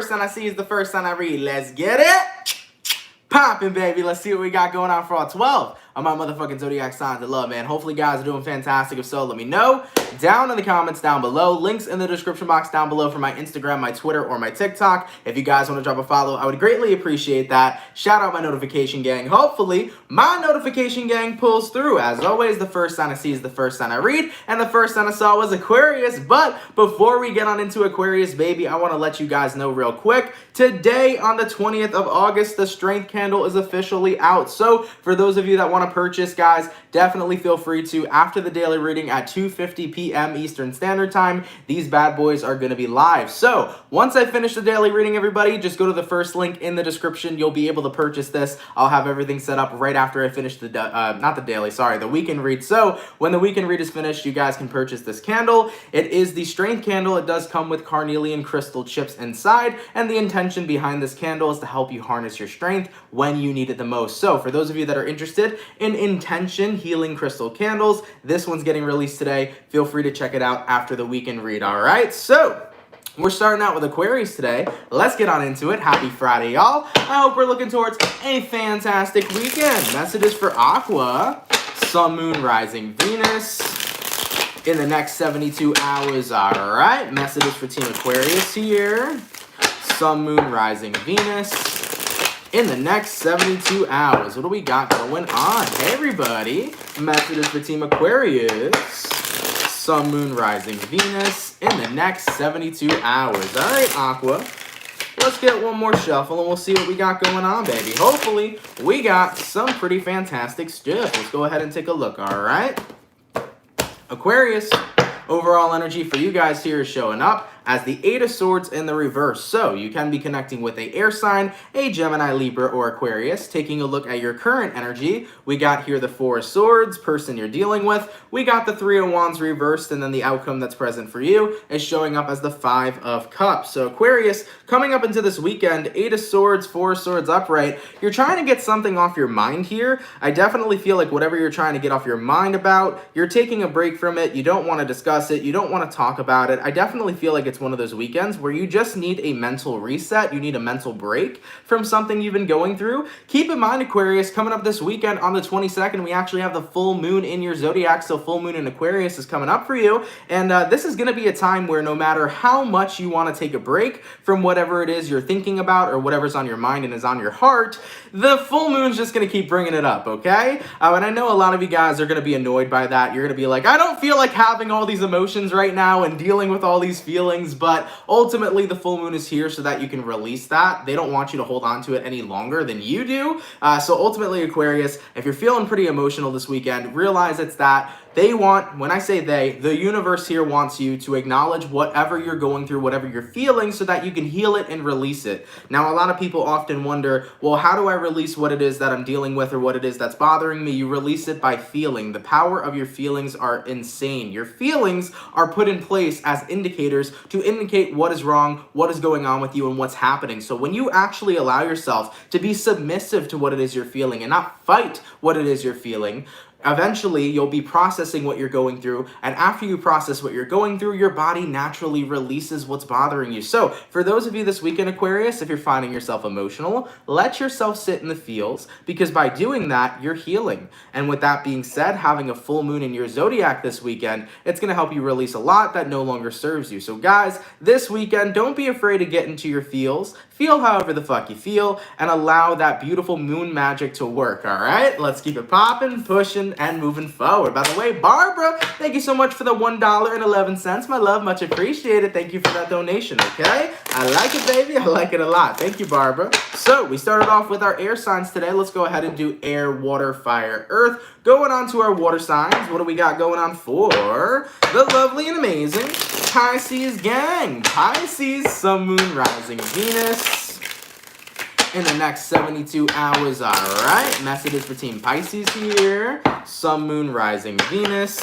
first sign I see is the first sign I read. Let's get it poppin', baby. Let's see what we got going on for all 12 of my motherfucking zodiac signs of love, man. Hopefully, you guys are doing fantastic. If so, let me know down in the comments down below. Links in the description box down below for my Instagram, my Twitter, or my TikTok. If you guys want to drop a follow, I would greatly appreciate that. Shout out my notification gang. Hopefully, my notification gang pulls through. As always, the first sign I see is the first sign I read, and the first sign I saw was Aquarius. But before we get on into Aquarius, baby, I want to let you guys know real quick. Today, on the 20th of August, the Strength Candle is officially out. So, for those of you that want to purchase, guys, definitely feel free to. After the daily reading at 2:50 p.m. Eastern Standard Time, these bad boys are going to be live. So, once I finish the daily reading, everybody, just go to the first link in the description. You'll be able to purchase this. I'll have everything set up right after I finish the, the weekend read. So, when the weekend read is finished, you guys can purchase this candle. It is the Strength Candle. It does come with carnelian crystal chips inside, and the intention behind this candle is to help you harness your strength when you need it the most. So, for those of you that are interested in intention healing crystal candles, this one's getting released today. Feel free to check it out after the weekend read. All right, so we're starting out with Aquarius today. Let's get on into it. Happy Friday, y'all. I hope we're looking towards a fantastic weekend. Messages for Aqua, Sun, Moon, Rising, Venus in the next 72 hours. All right, messages for Team Aquarius here. Sun, Moon, Rising, Venus in the next 72 hours. What do we got going on? Hey, everybody. Messages for Team Aquarius. Sun, Moon, Rising, Venus in the next 72 hours. All right, Aqua. Let's get one more shuffle and we'll see what we got going on, baby. Hopefully, we got some pretty fantastic stuff. Let's go ahead and take a look, all right? Aquarius, overall energy for you guys here is showing up as the Eight of Swords in the reverse. So you can be connecting with a air sign, a Gemini, Libra, or Aquarius. Taking a look at your current energy, we got here the Four of Swords, person you're dealing with. We got the Three of Wands reversed, and then the outcome that's present for you is showing up as the Five of Cups. So Aquarius, coming up into this weekend, Eight of Swords, Four of Swords upright. You're trying to get something off your mind here. I definitely feel like whatever you're trying to get off your mind about, you're taking a break from it. You don't want to discuss it. You don't want to talk about it. I definitely feel like it's one of those weekends where you just need a mental reset. You need a mental break from something you've been going through. Keep in mind, Aquarius, coming up this weekend on the 22nd, we actually have the full moon in your zodiac. So full moon in Aquarius is coming up for you. And this is going to be a time where no matter how much you want to take a break from whatever it is you're thinking about or whatever's on your mind and is on your heart, the full moon's just going to keep bringing it up, okay? And I know a lot of you guys are going to be annoyed by that. You're going to be like, I don't feel like having all these emotions right now and dealing with all these feelings, but ultimately the full moon is here so that you can release that. They don't want you to hold on to it any longer than you do. So ultimately, Aquarius, if you're feeling pretty emotional this weekend, realize it's that. They want, when I say they, the universe here wants you to acknowledge whatever you're going through, whatever you're feeling, so that you can heal it and release it. Now, a lot of people often wonder, well, how do I release what it is that I'm dealing with or what it is that's bothering me? You release it by feeling. The power of your feelings are insane. Your feelings are put in place as indicators to indicate what is wrong, what is going on with you, and what's happening. So when you actually allow yourself to be submissive to what it is you're feeling and not fight what it is you're feeling, eventually, you'll be processing what you're going through, and after you process what you're going through, your body naturally releases what's bothering you. So, for those of you this weekend, Aquarius, if you're finding yourself emotional, let yourself sit in the feels, because by doing that, you're healing. And with that being said, having a full moon in your zodiac this weekend, it's going to help you release a lot that no longer serves you. So, guys, this weekend, don't be afraid to get into your feels. Feel however the fuck you feel, and allow that beautiful moon magic to work, all right? Let's keep it popping, pushing, and moving forward. By the way, Barbara, thank you so much for the $1.11. My love, much appreciated. Thank you for that donation, okay? I like it, baby. I like it a lot. Thank you, Barbara. So, we started off with our air signs today. Let's go ahead and do air, water, fire, earth. Going on to our water signs. What do we got going on for the lovely and amazing Pisces gang? Pisces, Sun, Moon, Rising, Venus in the next 72 hours. All right, messages for Team Pisces here. Sun, Moon, Rising, Venus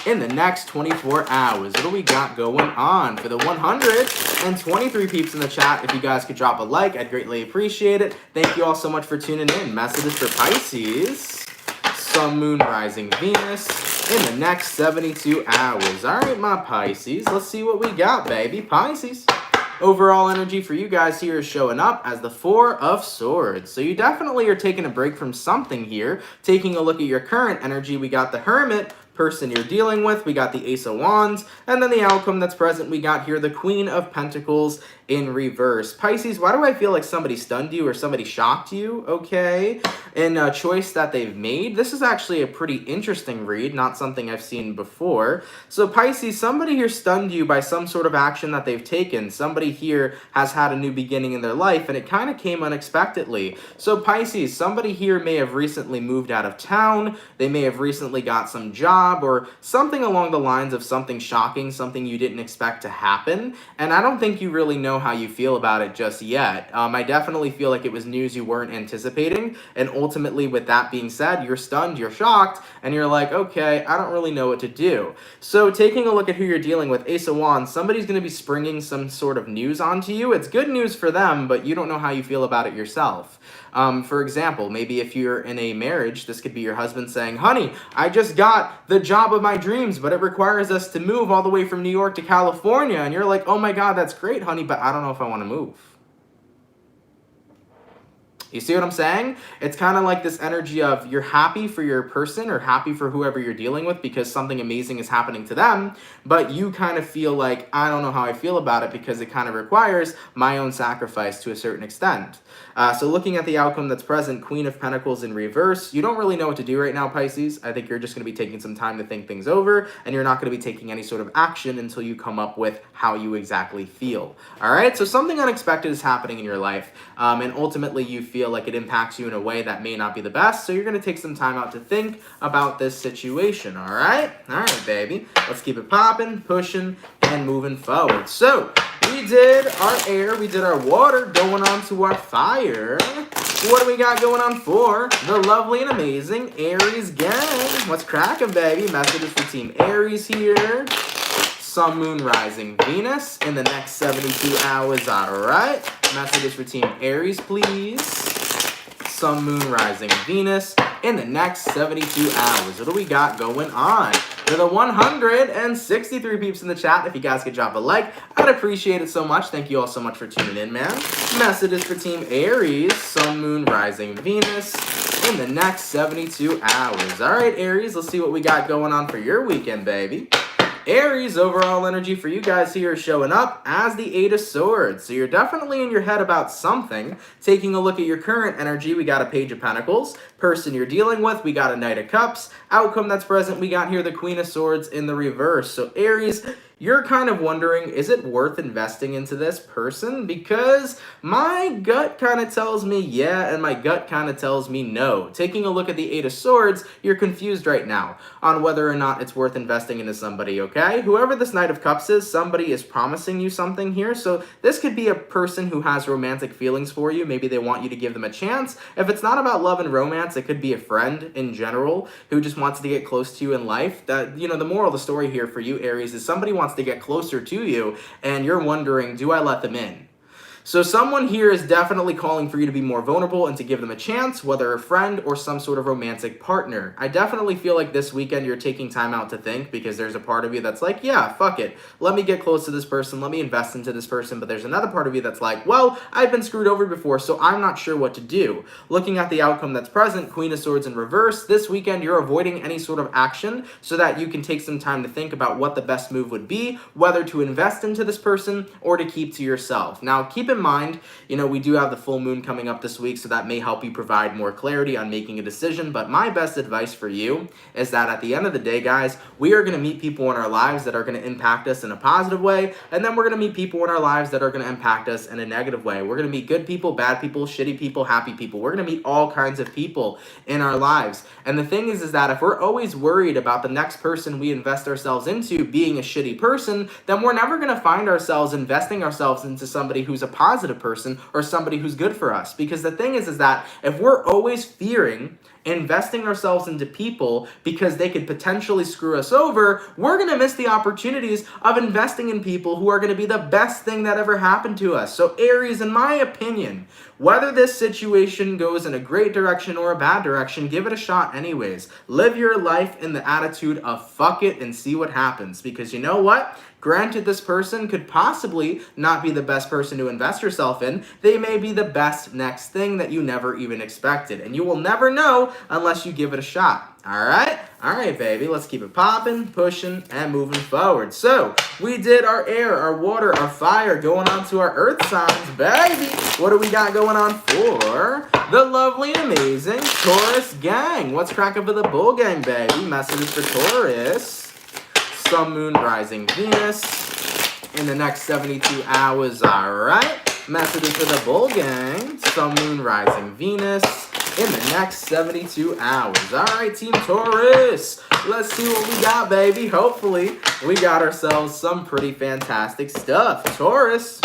in the next 24 hours. What do we got going on for the 123 peeps in the chat? If you guys could drop a like, I'd greatly appreciate it. Thank you all so much for tuning in. Messages for Pisces, Sun, Moon, Rising, Venus in the next 72 hours. All right, my Pisces, let's see what we got, baby. Pisces, Overall energy for you guys here is showing up as the Four of Swords. So you definitely are taking a break from something here. Taking a look at your current energy, we got the Hermit, person you're dealing with, we got the Ace of Wands, and then the outcome that's present, we got here the Queen of Pentacles in reverse. Pisces, why do I feel like somebody stunned you or somebody shocked you, okay, in a choice that they've made? This is actually a pretty interesting read, not something I've seen before. So Pisces, somebody here stunned you by some sort of action that they've taken. Somebody here has had a new beginning in their life, and it kind of came unexpectedly. So Pisces, somebody here may have recently moved out of town, they may have recently got some job, or something along the lines of something shocking, something you didn't expect to happen, and I don't think you really know how you feel about it just yet. I definitely feel like it was news you weren't anticipating, and ultimately with that being said, you're stunned, you're shocked, and you're like, okay, I don't really know what to do. So taking a look at who you're dealing with, Ace of Wands, somebody's going to be springing some sort of news onto you. It's good news for them, but you don't know how you feel about it yourself. For example, maybe if you're in a marriage, this could be your husband saying, honey, I just got the job of my dreams, but it requires us to move all the way from New York to California. And you're like, oh my God, that's great, honey, but I don't know if I want to move. You see what I'm saying? It's kind of like this energy of you're happy for your person or happy for whoever you're dealing with because something amazing is happening to them, but you kind of feel like, I don't know how I feel about it because it kind of requires my own sacrifice to a certain extent. So looking at the outcome that's present, Queen of Pentacles in reverse, you don't really know what to do right now, Pisces. I think you're just going to be taking some time to think things over, and you're not going to be taking any sort of action until you come up with how you exactly feel. All right, so something unexpected is happening in your life, and ultimately you feel like it impacts you in a way that may not be the best, so you're going to take some time out to think about this situation, all right? All right, baby. Let's keep it popping, pushing, and moving forward. So we did our air, we did our water, going on to our fire. What do we got going on for the lovely and amazing Aries gang? What's cracking, baby? Messages for Team Aries here. Sun, Moon, Rising, Venus in the next 72 hours, all right? Messages for Team Aries, please. Sun, Moon, Rising, Venus in the next 72 hours. What do we got going on? For the 163 peeps in the chat, if you guys could drop a like, I'd appreciate it so much. Thank you all so much for tuning in, man. Messages for Team Aries, Sun, Moon, Rising, Venus in the next 72 hours. All right, Aries, let's see what we got going on for your weekend, baby. Aries, overall energy for you guys here is showing up as the Eight of Swords. So you're definitely in your head about something. Taking a look at your current energy, we got a Page of Pentacles. Person you're dealing with, we got a Knight of Cups. Outcome that's present, we got here the Queen of Swords in the reverse. So Aries, you're kind of wondering, is it worth investing into this person? Because my gut kind of tells me yeah, and my gut kind of tells me no. Taking a look at the Eight of Swords, you're confused right now on whether or not it's worth investing into somebody, okay? Whoever this Knight of Cups is, somebody is promising you something here. So this could be a person who has romantic feelings for you. Maybe they want you to give them a chance. If it's not about love and romance, it could be a friend in general who just wants to get close to you in life. That, you know, the moral of the story here for you, Aries, is somebody wants to get closer to you and you're wondering, do I let them in? So someone here is definitely calling for you to be more vulnerable and to give them a chance, whether a friend or some sort of romantic partner. I definitely feel like this weekend you're taking time out to think because there's a part of you that's like, yeah, fuck it. Let me get close to this person. Let me invest into this person. But there's another part of you that's like, well, I've been screwed over before, so I'm not sure what to do. Looking at the outcome that's present, Queen of Swords in reverse, this weekend you're avoiding any sort of action so that you can take some time to think about what the best move would be, whether to invest into this person or to keep to yourself. Now, keep in mind, you know, we do have the full moon coming up this week, so that may help you provide more clarity on making a decision. But my best advice for you is that at the end of the day, guys, we are going to meet people in our lives that are going to impact us in a positive way, and then we're going to meet people in our lives that are going to impact us in a negative way. We're going to meet good people, bad people, shitty people, happy people. We're going to meet all kinds of people in our lives. And the thing is that if we're always worried about the next person we invest ourselves into being a shitty person, then we're never going to find ourselves investing ourselves into somebody who's a positive person or somebody who's good for us. Because the thing is that if we're always fearing investing ourselves into people because they could potentially screw us over, we're going to miss the opportunities of investing in people who are going to be the best thing that ever happened to us. So Aries, in my opinion, whether this situation goes in a great direction or a bad direction, give it a shot anyways. Live your life in the attitude of fuck it and see what happens. Because you know what? Granted, this person could possibly not be the best person to invest yourself in. They may be the best next thing that you never even expected. And you will never know unless you give it a shot. All right? All right, baby. Let's keep it popping, pushing, and moving forward. So, we did our air, our water, our fire, going on to our earth signs, baby. What do we got going on for the lovely and amazing Taurus gang? What's cracking for the bull gang, baby? Messages for Taurus. Sun, Moon, Rising, Venus in the next 72 hours, all right? Messages for the bull gang. Sun, Moon, Rising, Venus in the next 72 hours. All right, Team Taurus, let's see what we got, baby. Hopefully, we got ourselves some pretty fantastic stuff. Taurus,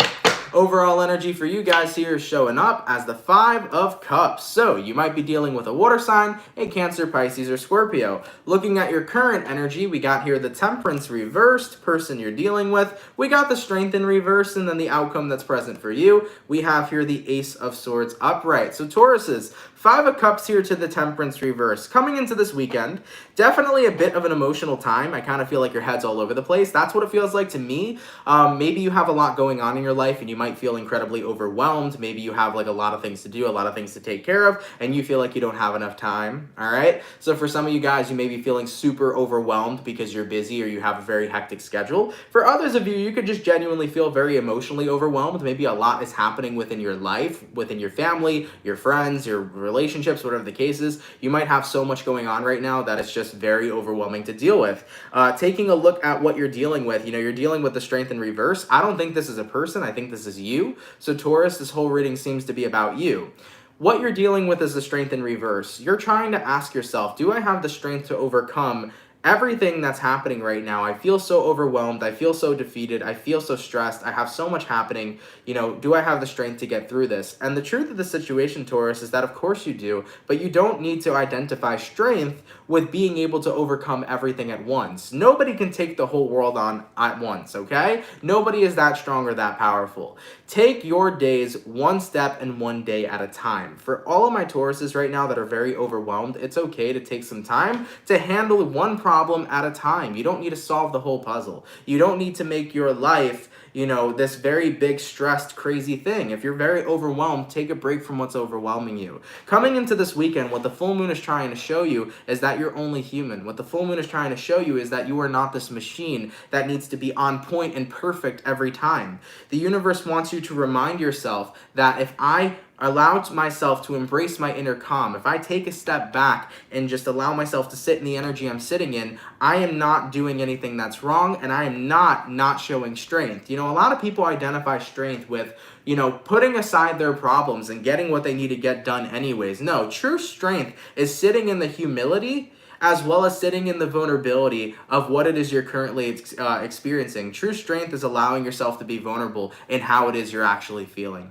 overall energy for you guys here is showing up as the 5 of Cups. So you might be dealing with a water sign, a Cancer, Pisces, or Scorpio. Looking at your current energy, we got here the Temperance reversed, person you're dealing with. We got the Strength in reverse, and then the outcome that's present for you. We have here the Ace of Swords upright. So Tauruses, 5 of Cups here to the Temperance reverse. Coming into this weekend, definitely a bit of an emotional time. I kind of feel like your head's all over the place. That's what it feels like to me. Maybe you have a lot going on in your life and you might feel incredibly overwhelmed. Maybe you have like a lot of things to do, a lot of things to take care of, and you feel like you don't have enough time, all right? So for some of you guys, you may be feeling super overwhelmed because you're busy or you have a very hectic schedule. For others of you, you could just genuinely feel very emotionally overwhelmed. Maybe a lot is happening within your life, within your family, your friends, your relationships, whatever the case is. You might have so much going on right now that it's just very overwhelming to deal with. Taking a look at what you're dealing with, you know, you're dealing with the Strength in reverse. I don't think this is a person. I think this is you. So Taurus, this whole reading seems to be about you. What you're dealing with is the Strength in reverse. You're trying to ask yourself, do I have the strength to overcome everything that's happening right now? I feel so overwhelmed. I feel so defeated. I feel so stressed. I have so much happening. You know, do I have the strength to get through this? And the truth of the situation, Taurus, is that of course you do, but you don't need to identify strength with being able to overcome everything at once. Nobody can take the whole world on at once, okay? Nobody is that strong or that powerful. Take your days one step and one day at a time. For all of my Tauruses right now that are very overwhelmed, it's okay to take some time to handle one problem at a time. You don't need to solve the whole puzzle. You don't need to make your life, you know, this very big, stressed, crazy thing. If you're very overwhelmed, take a break from what's overwhelming you. Coming into this weekend, what the full moon is trying to show you is that you're only human. What the full moon is trying to show you is that you are not this machine that needs to be on point and perfect every time. The universe wants you to remind yourself that if I allow myself to embrace my inner calm, if I take a step back and just allow myself to sit in the energy I'm sitting in, I am not doing anything that's wrong, and I am not showing strength. You know, a lot of people identify strength with, you know, putting aside their problems and getting what they need to get done anyways. No, true strength is sitting in the humility as well as sitting in the vulnerability of what it is you're currently experiencing. True strength is allowing yourself to be vulnerable in how it is you're actually feeling.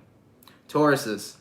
Tauruses,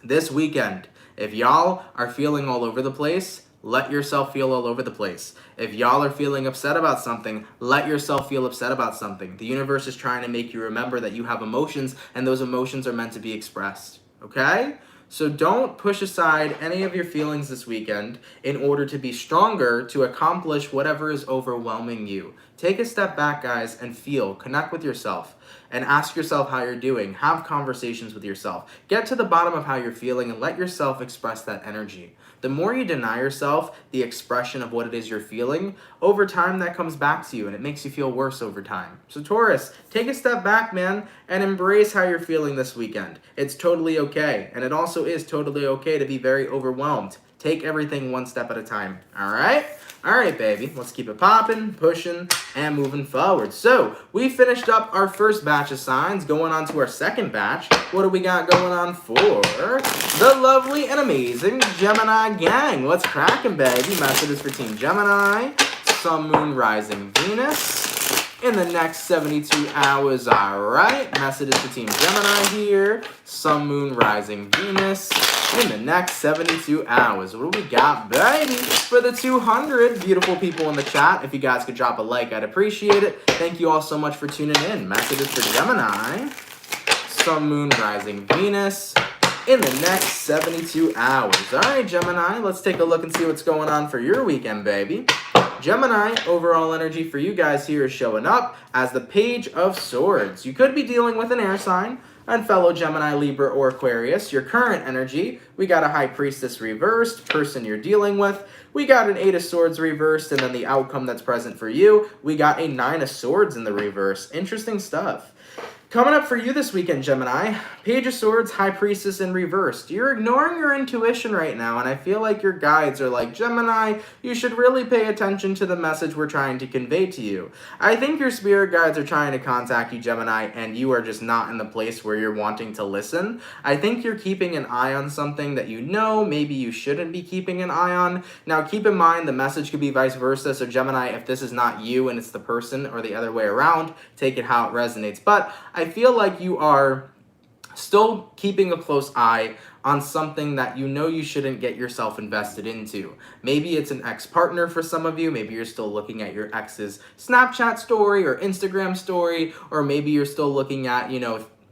this weekend, if y'all are feeling all over the place, let yourself feel all over the place. If y'all are feeling upset about something, let yourself feel upset about something. The universe is trying to make you remember that you have emotions, and those emotions are meant to be expressed, okay? So don't push aside any of your feelings this weekend in order to be stronger to accomplish whatever is overwhelming you. Take a step back, guys, and feel. Connect with yourself and ask yourself how you're doing. Have conversations with yourself. Get to the bottom of how you're feeling and let yourself express that energy. The more you deny yourself the expression of what it is you're feeling, over time that comes back to you and it makes you feel worse over time. So Taurus, take a step back, man, and embrace how you're feeling this weekend. It's totally okay. And it also is totally okay to be very overwhelmed. Take everything one step at a time, all right? All right, baby, let's keep it popping, pushing, and moving forward. So we finished up our first batch of signs, going on to our second batch. What do we got going on for the lovely and amazing Gemini gang? What's cracking, baby? Messages for Team Gemini, Sun, Moon, Rising, Venus in the next 72 hours, all right? Messages for Team Gemini here, Sun, Moon, Rising, Venus in the next 72 hours. What do we got, baby? For the 200 beautiful people in the chat, if you guys could drop a like, I'd appreciate it. Thank you all so much for tuning in. Messages for Gemini, Sun, Moon, Rising, Venus in the next 72 hours. All right, Gemini, let's take a look and see what's going on for your weekend, baby. Gemini, overall energy for you guys here is showing up as the Page of Swords. You could be dealing with an air sign, and fellow Gemini, Libra, or Aquarius. Your current energy, we got a High Priestess reversed, person you're dealing with. We got an 8 of Swords reversed, and then the outcome that's present for you, we got a 9 of Swords in the reverse. Interesting stuff. Coming up for you this weekend, Gemini, Page of Swords, High Priestess in reversed. You're ignoring your intuition right now, and I feel like your guides are like, Gemini, you should really pay attention to the message we're trying to convey to you. I think your spirit guides are trying to contact you, Gemini, and you are just not in the place where you're wanting to listen. I think you're keeping an eye on something that you know maybe you shouldn't be keeping an eye on. Now, keep in mind, the message could be vice versa, so Gemini, if this is not you and it's the person or the other way around, take it how it resonates. But I feel like you are still keeping a close eye on something that you know you shouldn't get yourself invested into. Maybe it's an ex-partner for some of you. Maybe you're still looking at your ex's Snapchat story or Instagram story, or maybe you're still looking at,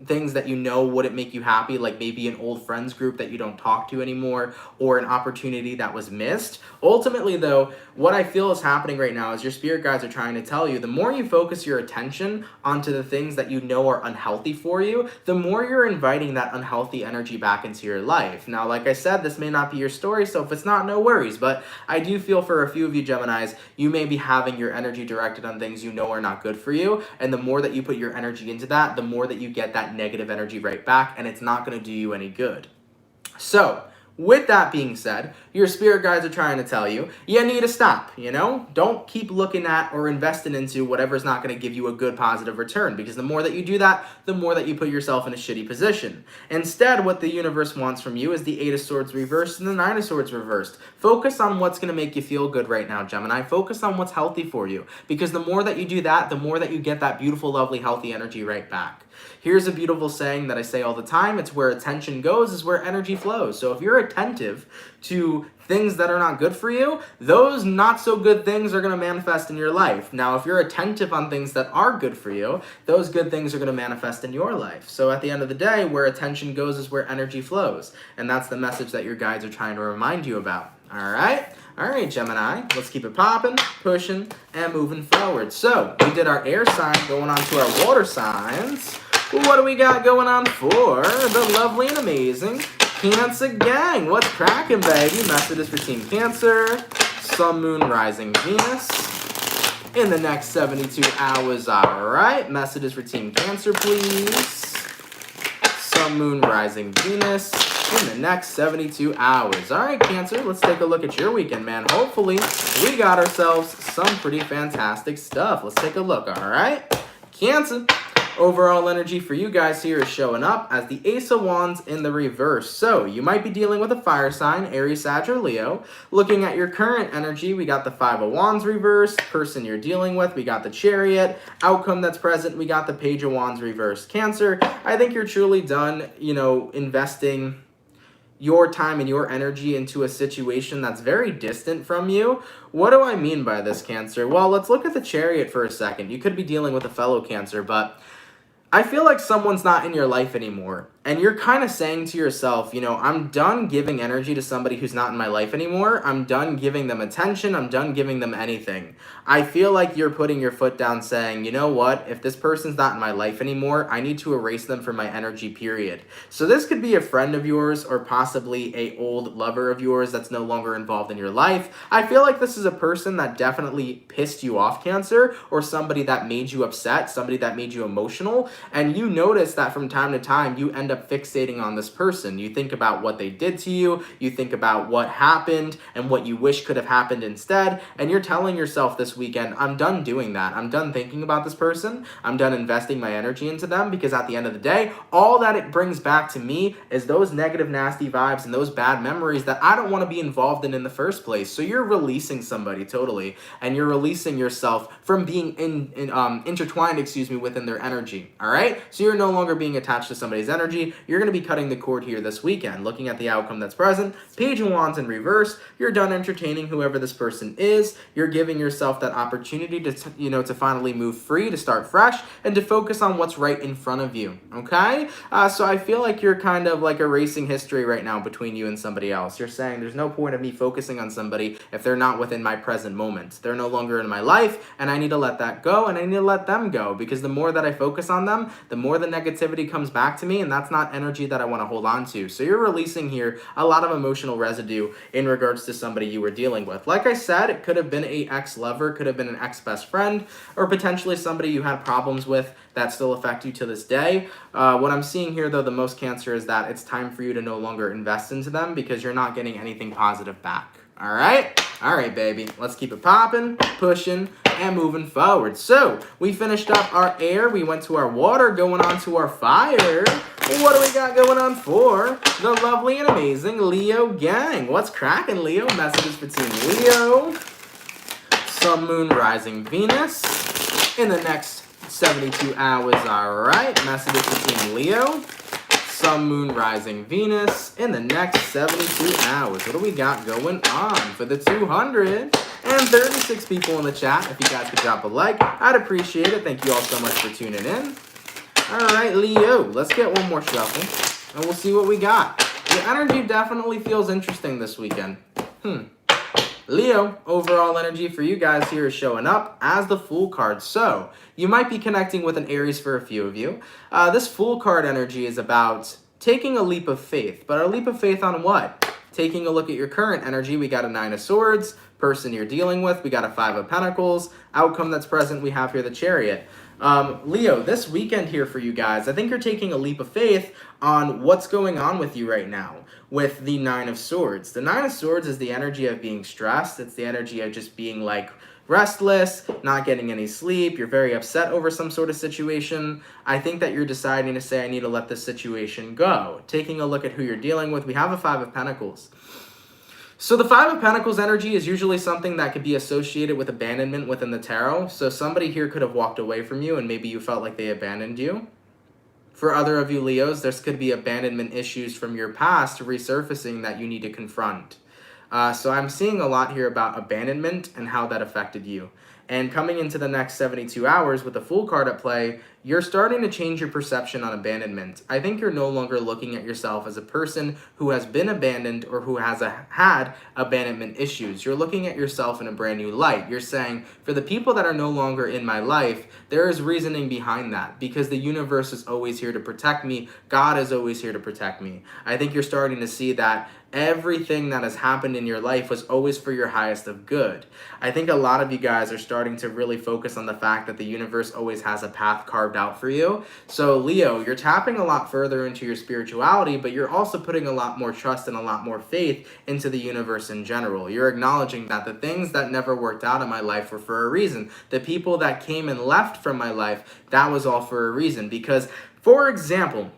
things that you know wouldn't make you happy, like maybe an old friends group that you don't talk to anymore, or an opportunity that was missed. Ultimately, though, what I feel is happening right now is your spirit guides are trying to tell you, the more you focus your attention onto the things that you know are unhealthy for you, the more you're inviting that unhealthy energy back into your life. Now, like I said, this may not be your story, so if it's not, no worries, but I do feel for a few of you Geminis, you may be having your energy directed on things you know are not good for you, and the more that you put your energy into that, the more that you get that negative energy right back, and it's not going to do you any good. So, with that being said, your spirit guides are trying to tell you, you need to stop, Don't keep looking at or investing into whatever's not going to give you a good positive return, because the more that you do that, the more that you put yourself in a shitty position. Instead, what the universe wants from you is the 8 of Swords reversed and the 9 of Swords reversed. Focus on what's going to make you feel good right now, Gemini. Focus on what's healthy for you, because the more that you do that, the more that you get that beautiful, lovely, healthy energy right back. Here's a beautiful saying that I say all the time. It's where attention goes is where energy flows. So if you're attentive to things that are not good for you, those not so good things are going to manifest in your life. Now, if you're attentive on things that are good for you, those good things are going to manifest in your life. So at the end of the day, where attention goes is where energy flows. And that's the message that your guides are trying to remind you about. All right, Gemini, let's keep it popping, pushing, and moving forward. So we did our air sign, going on to our water signs. What do we got going on for the lovely and amazing Cancer gang? What's cracking, baby? Messages for Team Cancer, Sun, Moon, Rising, Venus in the next 72 hours. All right, messages for Team Cancer, please. Sun, Moon, Rising, Venus in the next 72 hours. All right, Cancer, let's take a look at your weekend, man. Hopefully, we got ourselves some pretty fantastic stuff. Let's take a look, all right? Cancer. Overall energy for you guys here is showing up as the Ace of Wands in the reverse. So you might be dealing with a fire sign, Aries, Sag, or Leo. Looking at your current energy, we got the 5 of Wands reversed. Person you're dealing with, we got the Chariot. Outcome that's present, we got the Page of Wands reversed. Cancer, I think you're truly done, investing your time and your energy into a situation that's very distant from you. What do I mean by this, Cancer? Well, let's look at the Chariot for a second. You could be dealing with a fellow Cancer, but I feel like someone's not in your life anymore, and you're kind of saying to yourself, I'm done giving energy to somebody who's not in my life anymore. I'm done giving them attention. I'm done giving them anything. I feel like you're putting your foot down saying, you know what, if this person's not in my life anymore, I need to erase them from my energy, period. So this could be a friend of yours or possibly a old lover of yours that's no longer involved in your life. I feel like this is a person that definitely pissed you off, Cancer, or somebody that made you upset, somebody that made you emotional. And you notice that from time to time, you end up fixating on this person. You think about what they did to you, you think about what happened and what you wish could have happened instead, and you're telling yourself this weekend, I'm done doing that. I'm done thinking about this person. I'm done investing my energy into them, because at the end of the day, all that it brings back to me is those negative, nasty vibes and those bad memories that I don't want to be involved in the first place. So you're releasing somebody totally, and you're releasing yourself from being intertwined, within their energy. All right? So you're no longer being attached to somebody's energy. energy, you're going to be cutting the cord here this weekend, looking at the outcome that's present. Page of Wands in reverse. You're done entertaining whoever this person is. You're giving yourself that opportunity to, to finally move free, to start fresh, and to focus on what's right in front of you, okay? So I feel like you're kind of like erasing history right now between you and somebody else. You're saying there's no point of me focusing on somebody if they're not within my present moment. They're no longer in my life, and I need to let that go, and I need to let them go, because the more that I focus on them, the more the negativity comes back to me, and that's not energy that I want to hold on to. So you're releasing here a lot of emotional residue in regards to somebody you were dealing with. Like I said, it could have been an ex-lover, could have been an ex-best friend, or potentially somebody you had problems with that still affect you to this day. What I'm seeing here, though, the most, Cancer, is that it's time for you to no longer invest into them because you're not getting anything positive back. All right? All right, baby. Let's keep it popping, pushing, and moving forward. So we finished up our air. We went to our water, going on to our fire. What do we got going on for the lovely and amazing Leo gang? What's cracking, Leo? Messages for Team Leo. Sun, Moon, Rising, Venus in the next 72 hours. All right. Messages for Team Leo. Sun, Moon, Rising, Venus in the next 72 hours. What do we got going on for the 236 people in the chat? If you guys could drop a like, I'd appreciate it. Thank you all so much for tuning in. All right, Leo, let's get one more shuffle, and we'll see what we got. Your energy definitely feels interesting this weekend. Leo, overall energy for you guys here is showing up as the Fool card. So you might be connecting with an Aries for a few of you. This Fool card energy is about taking a leap of faith. But a leap of faith on what? Taking a look at your current energy. We got a 9 of Swords. Person you're dealing with. We got a 5 of Pentacles. Outcome that's present. We have here the Chariot. Leo, this weekend here for you guys, I think you're taking a leap of faith on what's going on with you right now with the 9 of Swords. The 9 of Swords is the energy of being stressed. It's the energy of just being like restless, not getting any sleep. You're very upset over some sort of situation. I think that you're deciding to say, I need to let this situation go. Taking a look at who you're dealing with, we have a 5 of Pentacles. So the 5 of Pentacles energy is usually something that could be associated with abandonment within the tarot. So somebody here could have walked away from you and maybe you felt like they abandoned you. For other of you Leos, there could be abandonment issues from your past resurfacing that you need to confront. So I'm seeing a lot here about abandonment and how that affected you. And coming into the next 72 hours with the Fool card at play, you're starting to change your perception on abandonment. I think you're no longer looking at yourself as a person who has been abandoned or who has had abandonment issues. You're looking at yourself in a brand new light. You're saying, for the people that are no longer in my life, there is reasoning behind that because the universe is always here to protect me. God is always here to protect me. I think you're starting to see that everything that has happened in your life was always for your highest of good. I think a lot of you guys are starting to really focus on the fact that the universe always has a path carved out for you. So Leo, you're tapping a lot further into your spirituality, but you're also putting a lot more trust and a lot more faith into the universe in general. You're acknowledging that the things that never worked out in my life were for a reason. The people that came and left from my life, that was all for a reason. Because, for example,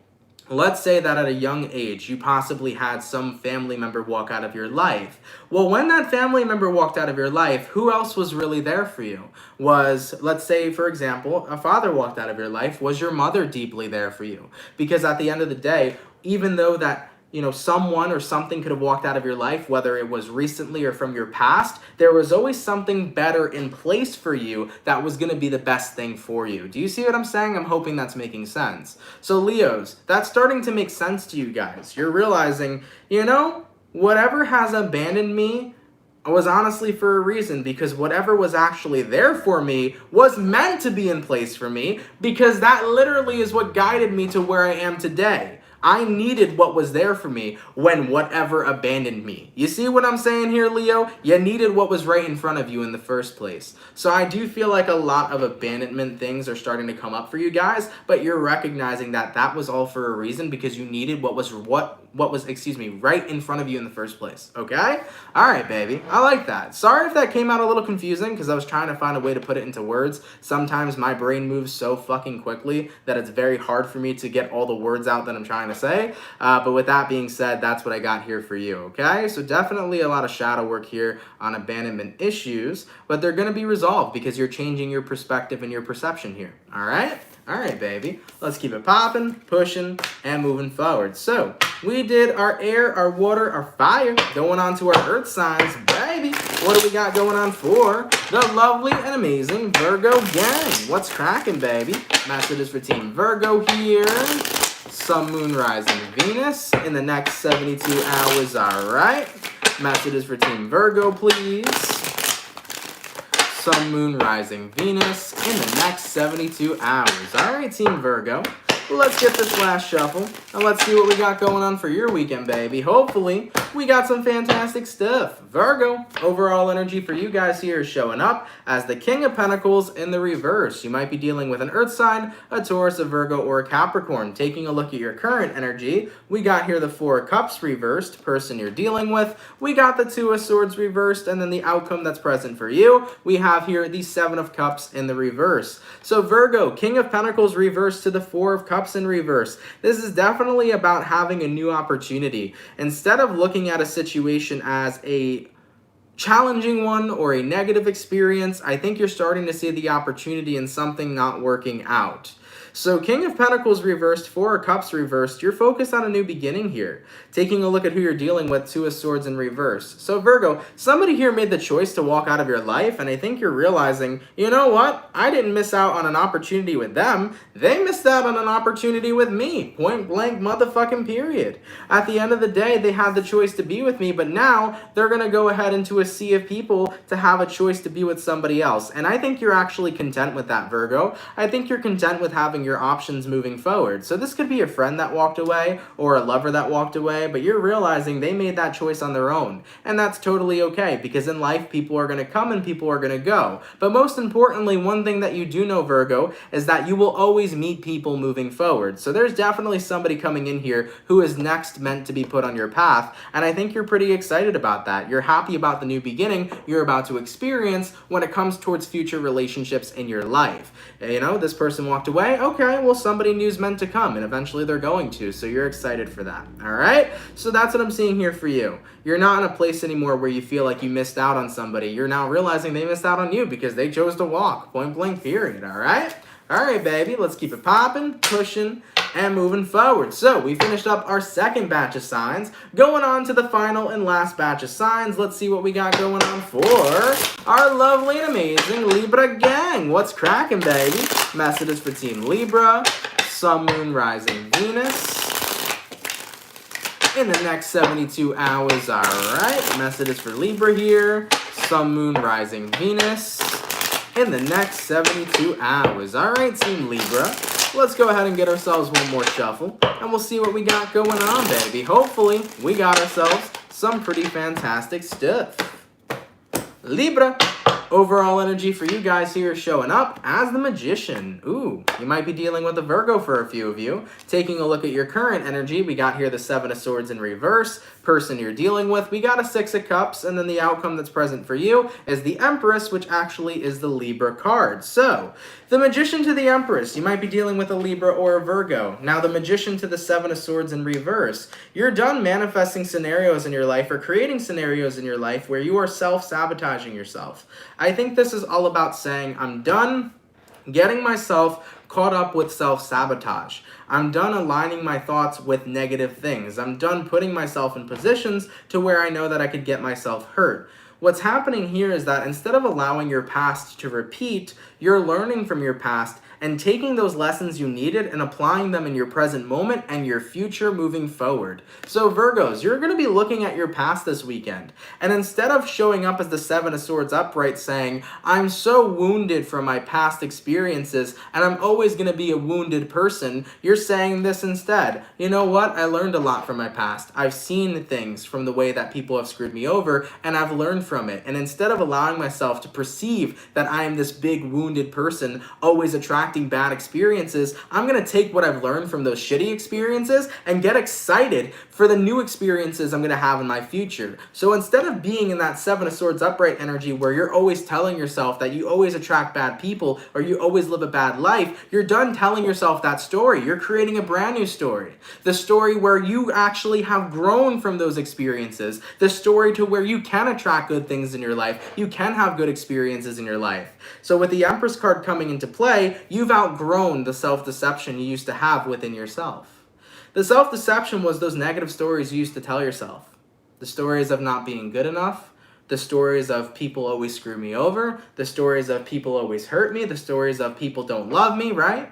let's say that at a young age, you possibly had some family member walk out of your life. Well, when that family member walked out of your life, who else was really there for you? Was, let's say, for example, a father walked out of your life. Was your mother deeply there for you? Because at the end of the day, even though that someone or something could have walked out of your life, whether it was recently or from your past, there was always something better in place for you that was going to be the best thing for you. Do you see what I'm saying? I'm hoping that's making sense. So Leos, that's starting to make sense to you guys. You're realizing, whatever has abandoned me was honestly for a reason, because whatever was actually there for me was meant to be in place for me, because that literally is what guided me to where I am today. I needed what was there for me when whatever abandoned me. You see what I'm saying here, Leo? You needed what was right in front of you in the first place. So I do feel like a lot of abandonment things are starting to come up for you guys, but you're recognizing that that was all for a reason because you needed what was right in front of you in the first place. Okay? All right, baby. I like that. Sorry if that came out a little confusing because I was trying to find a way to put it into words. Sometimes my brain moves so fucking quickly that it's very hard for me to get all the words out that I'm trying to say. But with that being said, that's what I got here for you. Okay? So definitely a lot of shadow work here on abandonment issues, but they're going to be resolved because you're changing your perspective and your perception here. All right? All right, baby. Let's keep it popping, pushing, and moving forward. So we did our air, our water, our fire. Going on to our earth signs, baby. What do we got going on for the lovely and amazing Virgo gang? What's cracking, baby? Message is for Team Virgo here. Sun, Moon, Rising, Venus in the next 72 hours, all right? Messages for Team Virgo, please. Sun, Moon, Rising, Venus in the next 72 hours. All right, Team Virgo. Let's get this last shuffle, and let's see what we got going on for your weekend, baby. Hopefully, we got some fantastic stuff. Virgo, overall energy for you guys here is showing up as the King of Pentacles in the reverse. You might be dealing with an Earth sign, a Taurus, a Virgo, or a Capricorn. Taking a look at your current energy, we got here the Four of Cups reversed, person you're dealing with. We got the Two of Swords reversed, and then the outcome that's present for you, we have here the Seven of Cups in the reverse. So Virgo, King of Pentacles reversed to the Four of Cups in reverse. This is definitely about having a new opportunity. Instead of looking at a situation as a challenging one or a negative experience, I think you're starting to see the opportunity in something not working out. So King of Pentacles reversed, Four of Cups reversed, you're focused on a new beginning here. Taking a look at who you're dealing with, Two of Swords in reverse. So Virgo, somebody here made the choice to walk out of your life, and I think you're realizing, you know what? I didn't miss out on an opportunity with them. They missed out on an opportunity with me. Point blank motherfucking period. At the end of the day, they had the choice to be with me, but now they're going to go ahead into a sea of people to have a choice to be with somebody else. And I think you're actually content with that, Virgo. I think you're content with having your options moving forward. So this could be a friend that walked away or a lover that walked away, but you're realizing they made that choice on their own. And that's totally okay, because in life, people are going to come and people are going to go. But most importantly, one thing that you do know, Virgo, is that you will always meet people moving forward. So there's definitely somebody coming in here who is next meant to be put on your path. And I think you're pretty excited about that. You're happy about the new beginning you're about to experience when it comes towards future relationships in your life. You know, this person walked away. Okay, well, somebody new's meant to come, and eventually they're going to, so you're excited for that, all right? So that's what I'm seeing here for you. You're not in a place anymore where you feel like you missed out on somebody. You're now realizing they missed out on you because they chose to walk, point blank period, all right? All right, baby, let's keep it popping, pushing, and moving forward. So we finished up our second batch of signs. Going on to the final and last batch of signs. Let's see what we got going on for our lovely and amazing Libra gang. What's cracking, baby? Messages for Team Libra, Sun, Moon, Rising, Venus in the next 72 hours, all right? Messages for Libra here, Sun, Moon, Rising, Venus in the next 72 hours. All right, Team Libra, let's go ahead and get ourselves one more shuffle, and we'll see what we got going on, baby. Hopefully, we got ourselves some pretty fantastic stuff. Libra, overall energy for you guys here showing up as the Magician. Ooh, you might be dealing with a Virgo for a few of you. Taking a look at your current energy, we got here the Seven of Swords in reverse. Person you're dealing with, we got a Six of Cups, and then the outcome that's present for you is the Empress, which actually is the Libra card. So, the Magician to the Empress, you might be dealing with a Libra or a Virgo. Now, the Magician to the Seven of Swords in reverse. You're done manifesting scenarios in your life or creating scenarios in your life where you are self-sabotaging yourself. I think this is all about saying, I'm done getting myself caught up with self-sabotage. I'm done aligning my thoughts with negative things. I'm done putting myself in positions to where I know that I could get myself hurt. What's happening here is that instead of allowing your past to repeat, you're learning from your past and taking those lessons you needed and applying them in your present moment and your future moving forward. So Virgos, you're going to be looking at your past this weekend, and instead of showing up as the Seven of Swords upright saying, I'm so wounded from my past experiences and I'm always going to be a wounded person, you're saying this instead. You know what? I learned a lot from my past. I've seen things from the way that people have screwed me over, and I've learned from it. And instead of allowing myself to perceive that I am this big wounded person always attracting bad experiences, I'm going to take what I've learned from those shitty experiences and get excited for the new experiences I'm going to have in my future. So instead of being in that Seven of Swords upright energy where you're always telling yourself that you always attract bad people or you always live a bad life, you're done telling yourself that story. You're creating a brand new story. The story where you actually have grown from those experiences. The story to where you can attract good things in your life. You can have good experiences in your life. So with the Empress card coming into play, you you've outgrown the self-deception you used to have within yourself. The self-deception was those negative stories you used to tell yourself. The stories of not being good enough, the stories of people always screw me over, the stories of people always hurt me, the stories of people don't love me, right?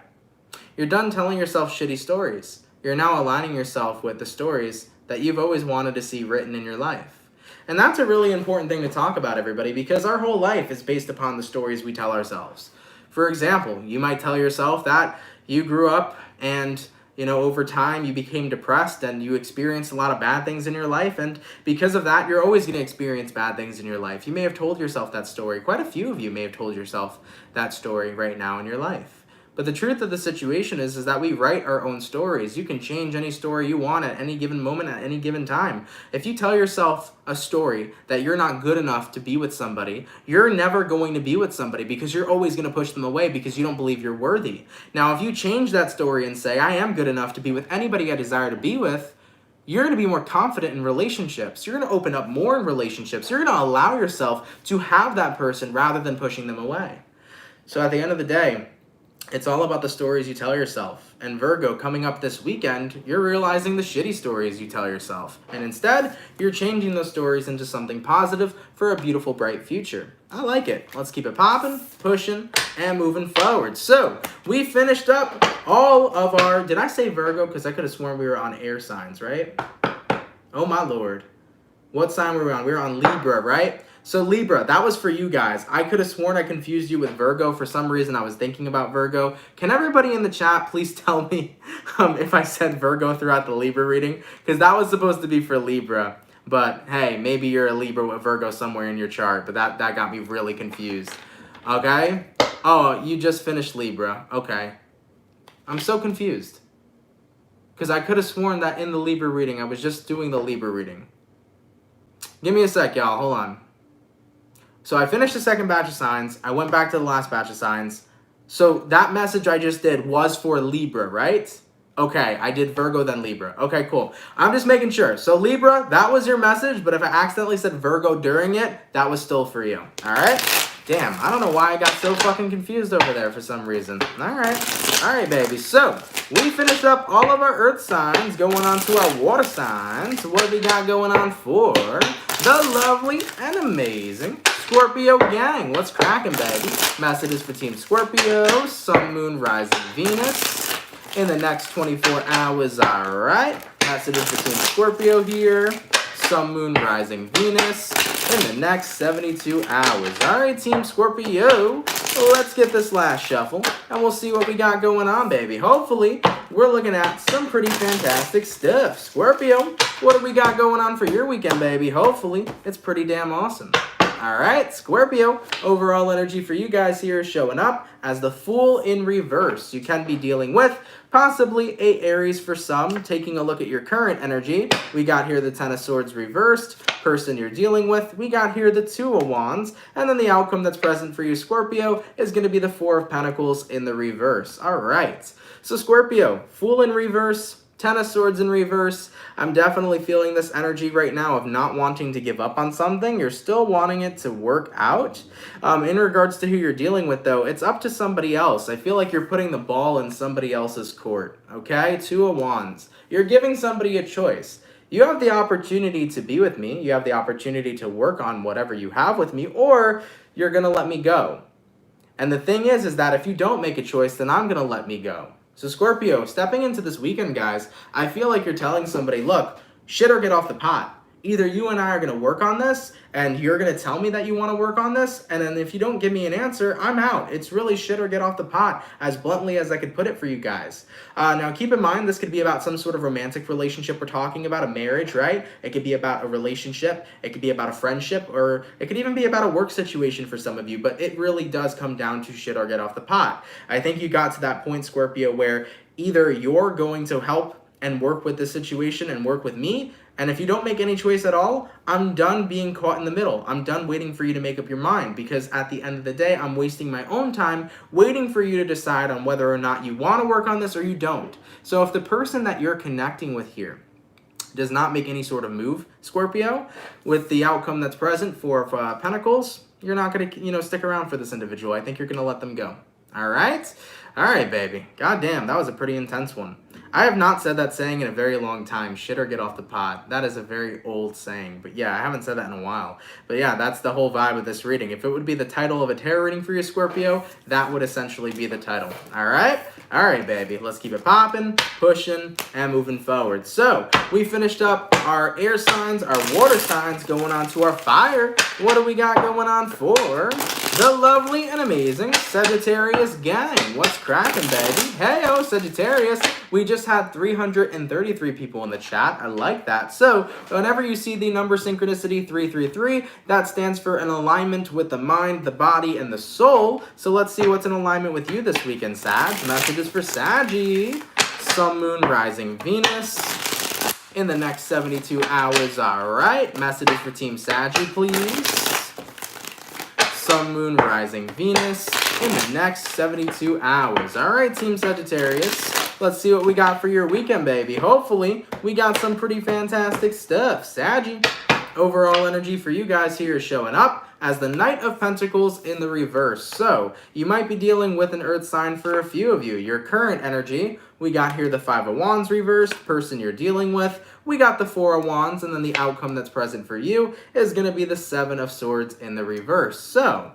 You're done telling yourself shitty stories. You're now aligning yourself with the stories that you've always wanted to see written in your life. And that's a really important thing to talk about, everybody, because our whole life is based upon the stories we tell ourselves. For example, you might tell yourself that you grew up and, you know, over time you became depressed and you experienced a lot of bad things in your life, and because of that, you're always going to experience bad things in your life. You may have told yourself that story. Quite a few of you may have told yourself that story right now in your life. But the truth of the situation is that we write our own stories. You can change any story you want at any given moment, at any given time. If you tell yourself a story that you're not good enough to be with somebody, you're never going to be with somebody because you're always going to push them away because you don't believe you're worthy. Now, if you change that story and say, I am good enough to be with anybody I desire to be with, you're going to be more confident in relationships. You're going to open up more in relationships. You're going to allow yourself to have that person rather than pushing them away. So at the end of the day, it's all about the stories you tell yourself. And Virgo, coming up this weekend, you're realizing the shitty stories you tell yourself. And instead, you're changing those stories into something positive for a beautiful, bright future. I like it. Let's keep it popping, pushing, and moving forward. So, we finished up all of our... Did I say Virgo? Because I could have sworn we were on air signs, right? Oh my lord. What sign were we on? We were on Libra, right? So Libra, that was for you guys. I could have sworn I confused you with Virgo. For some reason, I was thinking about Virgo. Can everybody in the chat please tell me if I said Virgo throughout the Libra reading? Because that was supposed to be for Libra. But hey, maybe you're a Libra with Virgo somewhere in your chart. But that got me really confused. Okay? Oh, you just finished Libra. Okay. I'm so confused. Because I could have sworn that in the Libra reading, I was just doing the Libra reading. Give me a sec, y'all. Hold on. So I finished the second batch of signs. I went back to the last batch of signs. So that message I just did was for Libra, right? Okay, I did Virgo, then Libra. Okay, cool. I'm just making sure. So Libra, that was your message, but if I accidentally said Virgo during it, that was still for you. All right? Damn, I don't know why I got so fucking confused over there for some reason. All right, baby. So we finished up all of our earth signs, going on to our water signs. What do we got going on for the lovely and amazing Scorpio gang? What's cracking, baby? Messages for Team Scorpio, Sun, Moon, Rising, Venus in the next 24 hours, all right? Messages for Team Scorpio here, Sun, Moon, Rising, Venus in the next 72 hours. All right, Team Scorpio, let's get this last shuffle, and we'll see what we got going on, baby. Hopefully, we're looking at some pretty fantastic stuff. Scorpio, what do we got going on for your weekend, baby? Hopefully, it's pretty damn awesome. All right, Scorpio, overall energy for you guys here is showing up as the Fool in reverse. You can be dealing with possibly a Aries for some. Taking a look at your current energy, we got here the Ten of Swords reversed. Person you're dealing with, we got here the Two of Wands. And then the outcome that's present for you, Scorpio, is going to be the Four of Pentacles in the reverse. All right, so Scorpio, Fool in reverse, Ten of Swords in reverse. I'm definitely feeling this energy right now of not wanting to give up on something. You're still wanting it to work out. In regards to who you're dealing with, though, it's up to somebody else. I feel like you're putting the ball in somebody else's court, okay? Two of Wands. You're giving somebody a choice. You have the opportunity to be with me. You have the opportunity to work on whatever you have with me, or you're going to let me go. And the thing is that if you don't make a choice, then I'm going to let me go. So Scorpio, stepping into this weekend, guys, I feel like you're telling somebody, look, shit or get off the pot. Either you and I are going to work on this, and you're going to tell me that you want to work on this, and then if you don't give me an answer, I'm out. It's really shit or get off the pot, as bluntly as I could put it for you guys. Now, keep in mind, this could be about some sort of romantic relationship we're talking about, a marriage, right? It could be about a relationship, it could be about a friendship, or it could even be about a work situation for some of you, but it really does come down to shit or get off the pot. I think you got to that point, Scorpio, where either you're going to help and work with the situation and work with me, and if you don't make any choice at all, I'm done being caught in the middle. I'm done waiting for you to make up your mind, because at the end of the day, I'm wasting my own time waiting for you to decide on whether or not you want to work on this or you don't. So if the person that you're connecting with here does not make any sort of move, Scorpio, with the outcome that's present for Pentacles, you're not going to, stick around for this individual. I think you're going to let them go. All right? All right, baby. God damn, that was a pretty intense one. I have not said that saying in a very long time. Shit or get off the pot. That is a very old saying. But yeah, I haven't said that in a while. But yeah, that's the whole vibe of this reading. If it would be the title of a tarot reading for you, Scorpio, that would essentially be the title. All right? All right, baby. Let's keep it popping, pushing, and moving forward. So we finished up our air signs, our water signs, going on to our fire. What do we got going on for the lovely and amazing Sagittarius gang? What's cracking, baby? Hey-o, Sagittarius. We just had 333 people in the chat. I like that. So whenever you see the number synchronicity 333, that stands for an alignment with the mind, the body, and the soul. So let's see what's in alignment with you this weekend, Sag. Messages for Saggy. Sun, Moon, Rising, Venus in the next 72 hours. All right. Messages for Team Saggy, please. Sun, Moon, Rising, Venus in the next 72 hours. All right, Team Sagittarius. Let's see what we got for your weekend, baby. Hopefully, we got some pretty fantastic stuff. Saggy, overall energy for you guys here is showing up as the Knight of Pentacles in the reverse. So, you might be dealing with an earth sign for a few of you. Your current energy, we got here the Five of Wands reversed, person you're dealing with. We got the Four of Wands, and then the outcome that's present for you is going to be the Seven of Swords in the reverse. So,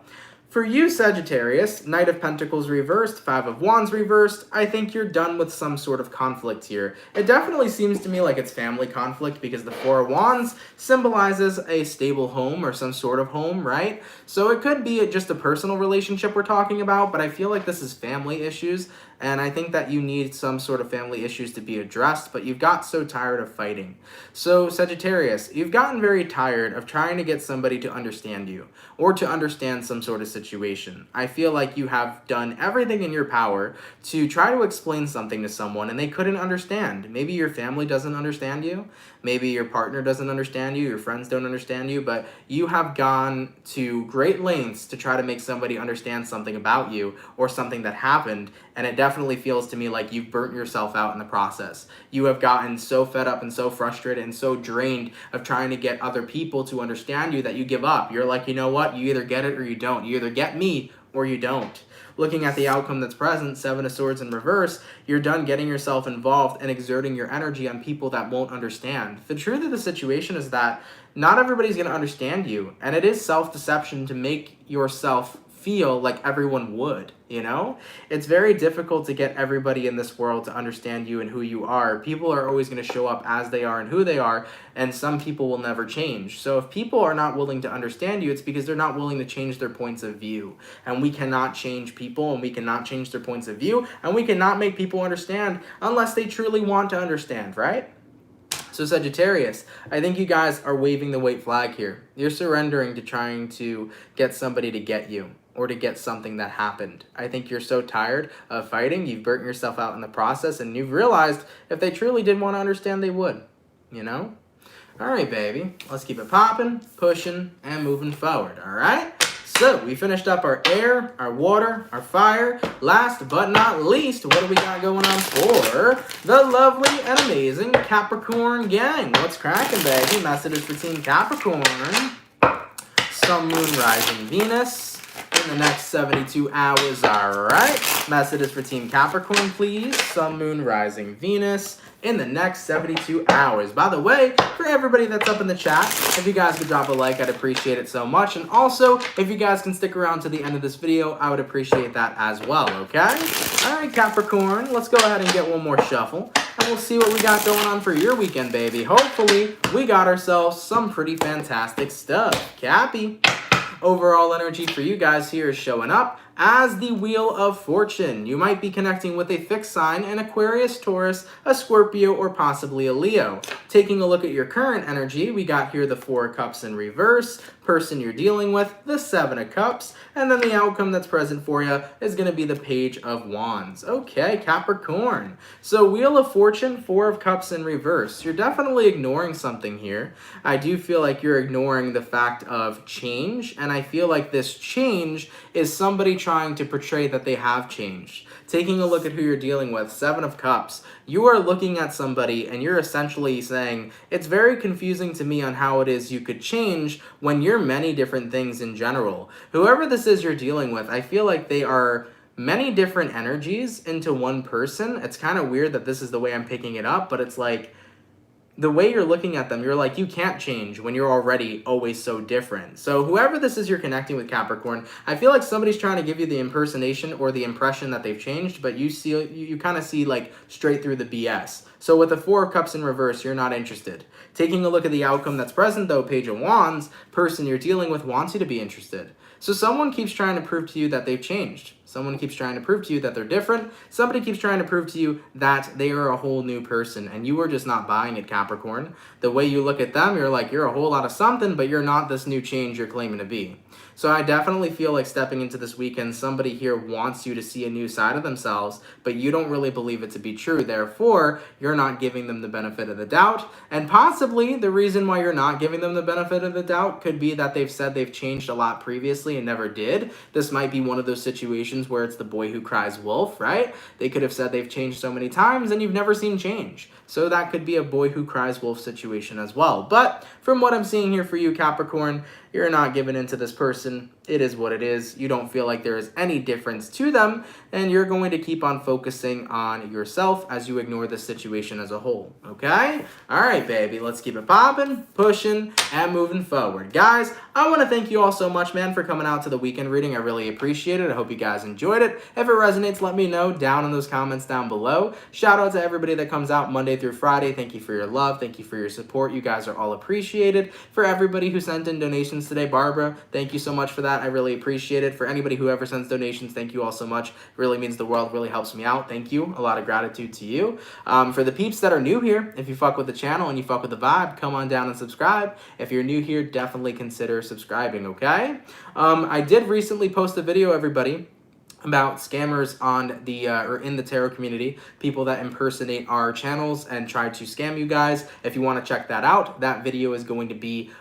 for you, Sagittarius, Knight of Pentacles reversed, Five of Wands reversed, I think you're done with some sort of conflict here. It definitely seems to me like it's family conflict because the Four of Wands symbolizes a stable home or some sort of home, right? So it could be just a personal relationship we're talking about, but I feel like this is family issues, and I think that you need some sort of family issues to be addressed, but you've got so tired of fighting. So, Sagittarius, you've gotten very tired of trying to get somebody to understand you or to understand some sort of situation. I feel like you have done everything in your power to try to explain something to someone and they couldn't understand. Maybe your family doesn't understand you. Maybe your partner doesn't understand you. Your friends don't understand you, but you have gone to great lengths to try to make somebody understand something about you or something that happened, and it definitely feels to me like you've burnt yourself out in the process. You have gotten so fed up and so frustrated and so drained of trying to get other people to understand you that you give up. You're like, you know what? You either get it or you don't. You either get me or you don't. Looking at the outcome that's present, Seven of Swords in reverse, you're done getting yourself involved and exerting your energy on people that won't understand. The truth of the situation is that not everybody's going to understand you, and it is self-deception to make yourself feel like everyone would, you know? It's very difficult to get everybody in this world to understand you and who you are. People are always going to show up as they are and who they are, and some people will never change. So if people are not willing to understand you, it's because they're not willing to change their points of view. And we cannot change people, and we cannot change their points of view, and we cannot make people understand unless they truly want to understand, right? So Sagittarius, I think you guys are waving the white flag here. You're surrendering to trying to get somebody to get you or to get something that happened. I think you're so tired of fighting, you've burnt yourself out in the process, and you've realized if they truly did want to understand, they would, you know? All right, baby, let's keep it popping, pushing, and moving forward, all right? So we finished up our air, our water, our fire. Last but not least, what do we got going on for the lovely and amazing Capricorn gang? What's cracking, baby? Messages for Team Capricorn. Sun, Moon, Rising, Venus in the next 72 hours. All right. Messages for Team Capricorn, please. Sun, Moon, Rising, Venus in the next 72 hours. By the way, for everybody that's up in the chat, if you guys could drop a like, I'd appreciate it so much. And also, if you guys can stick around to the end of this video, I would appreciate that as well, okay? All right, Capricorn, let's go ahead and get one more shuffle, and we'll see what we got going on for your weekend, baby. Hopefully, we got ourselves some pretty fantastic stuff. Cappy. Overall energy for you guys here is showing up as the Wheel of Fortune. You might be connecting with a fixed sign, an Aquarius, Taurus, a Scorpio, or possibly a Leo. Taking a look at your current energy, we got here the Four of Cups in reverse, person you're dealing with, the Seven of Cups, and then the outcome that's present for you is going to be the Page of Wands. Okay, Capricorn. So Wheel of Fortune, Four of Cups in reverse. You're definitely ignoring something here. I do feel like you're ignoring the fact of change, and I feel like this change is somebody trying to portray that they have changed. Taking a look at who you're dealing with, Seven of Cups, you are looking at somebody and you're essentially saying, it's very confusing to me on how it is you could change when you're many different things in general. Whoever this is you're dealing with, I feel like they are many different energies into one person. It's kind of weird that this is the way I'm picking it up, but it's like, the way you're looking at them, you're like, you can't change when you're already always so different. So whoever this is you're connecting with, Capricorn, I feel like somebody's trying to give you the impersonation or the impression that they've changed, but you kind of see like straight through the BS. So with the Four of Cups in reverse, you're not interested. Taking a look at the outcome that's present though, Page of Wands, person you're dealing with wants you to be interested. So someone keeps trying to prove to you that they've changed. Someone keeps trying to prove to you that they're different. Somebody keeps trying to prove to you that they are a whole new person, and you are just not buying it, Capricorn. The way you look at them, you're like, you're a whole lot of something, but you're not this new change you're claiming to be. So I definitely feel like stepping into this weekend, somebody here wants you to see a new side of themselves, but you don't really believe it to be true. Therefore, you're not giving them the benefit of the doubt. And possibly the reason why you're not giving them the benefit of the doubt could be that they've said they've changed a lot previously and never did. This might be one of those situations where it's the boy who cries wolf, right? They could have said they've changed so many times and you've never seen change. So that could be a boy who cries wolf situation as well. But from what I'm seeing here for you, Capricorn, you're not giving into this person. It is what it is. You don't feel like there is any difference to them, and you're going to keep on focusing on yourself as you ignore the situation as a whole, okay? All right, baby, let's keep it popping, pushing, and moving forward. Guys, I want to thank you all so much, man, for coming out to the weekend reading. I really appreciate it. I hope you guys enjoyed it. If it resonates, let me know down in those comments down below. Shout out to everybody that comes out Monday through Friday. Thank you for your love. Thank you for your support. You guys are all appreciated. For everybody who sent in donations today, Barbara, thank you so much for that. I really appreciate it. For anybody who ever sends donations, thank you all so much. It really means the world, really helps me out. Thank you. A lot of gratitude to you. For the peeps that are new here, if you fuck with the channel and you fuck with the vibe, come on down and subscribe. If you're new here, definitely consider subscribing, okay? I did recently post a video, everybody, about scammers on the or in the tarot community, people that impersonate our channels and try to scam you guys. If you want to check that out, that video is going to be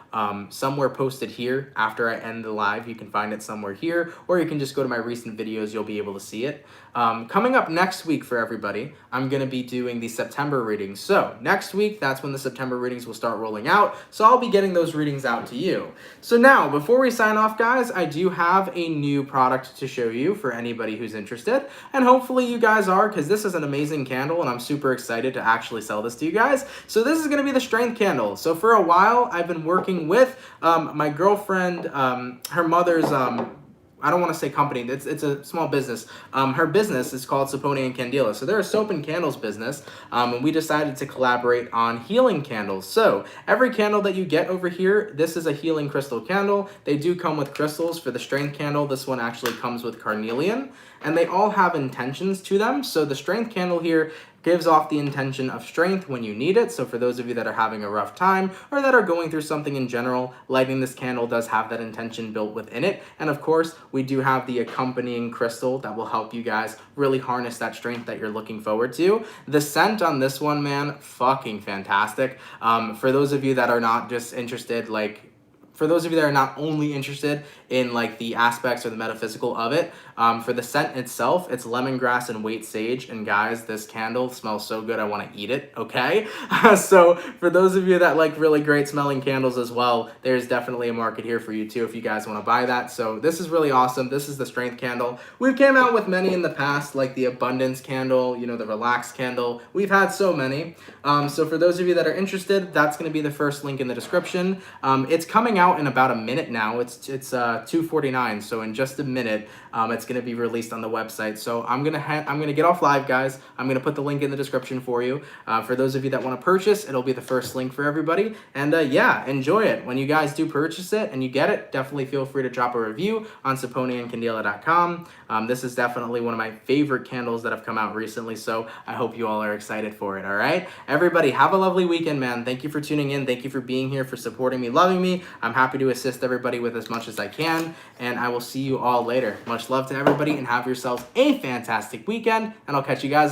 somewhere posted here after I end the live. You can find it somewhere here, or you can just go to my recent videos. You'll be able to see it. Coming up next week for everybody, I'm going to be doing the September readings. So next week, that's when the September readings will start rolling out. So I'll be getting those readings out to you. So now, before we sign off, guys, I do have a new product to show you for anybody who's interested. And hopefully you guys are, because this is an amazing candle and I'm super excited to actually sell this to you guys. So this is going to be the Strength Candle. So for a while, I've been working with my girlfriend, her mother's I don't want to say company. It's a small business. Her business is called Sapone and Candela. So they're a soap and candles business, and we decided to collaborate on healing candles. So every candle that you get over here, this is a healing crystal candle. They do come with crystals. For the Strength Candle, this one actually comes with carnelian, and they all have intentions to them. So the Strength Candle here gives off the intention of strength when you need it. So for those of you that are having a rough time or that are going through something in general, lighting this candle does have that intention built within it. And of course, we do have the accompanying crystal that will help you guys really harness that strength that you're looking forward to. The scent on this one, man, fucking fantastic. For those of you that are not just interested, for those of you that are not only interested in like the aspects or the metaphysical of it, for the scent itself, it's lemongrass and white sage. And guys, this candle smells so good, I want to eat it, okay? So for those of you that like really great smelling candles as well, there's definitely a market here for you too if you guys want to buy that. So this is really awesome. This is the Strength Candle. We've came out with many in the past, like the Abundance Candle, you know, the Relax Candle. We've had so many. So for those of you that are interested, that's going to be the first link in the description. It's coming out in about a minute now. It's 2:49, so in just a minute, it's going to be released on the website. So I'm gonna get off live, guys. I'm gonna put the link in the description for you. For those of you that want to purchase, it'll be the first link for everybody. And yeah, enjoy it. When you guys do purchase it and you get it, definitely feel free to drop a review on saponeandcandela.com. This is definitely one of my favorite candles that have come out recently, so I hope you all are excited for it. All right, everybody, have a lovely weekend, man. Thank you for tuning in. Thank you for being here, for supporting me, loving me. I'm happy to assist everybody with as much as I can, and I will see you all later. Much love to everybody, and have yourselves a fantastic weekend, and I'll catch you guys later.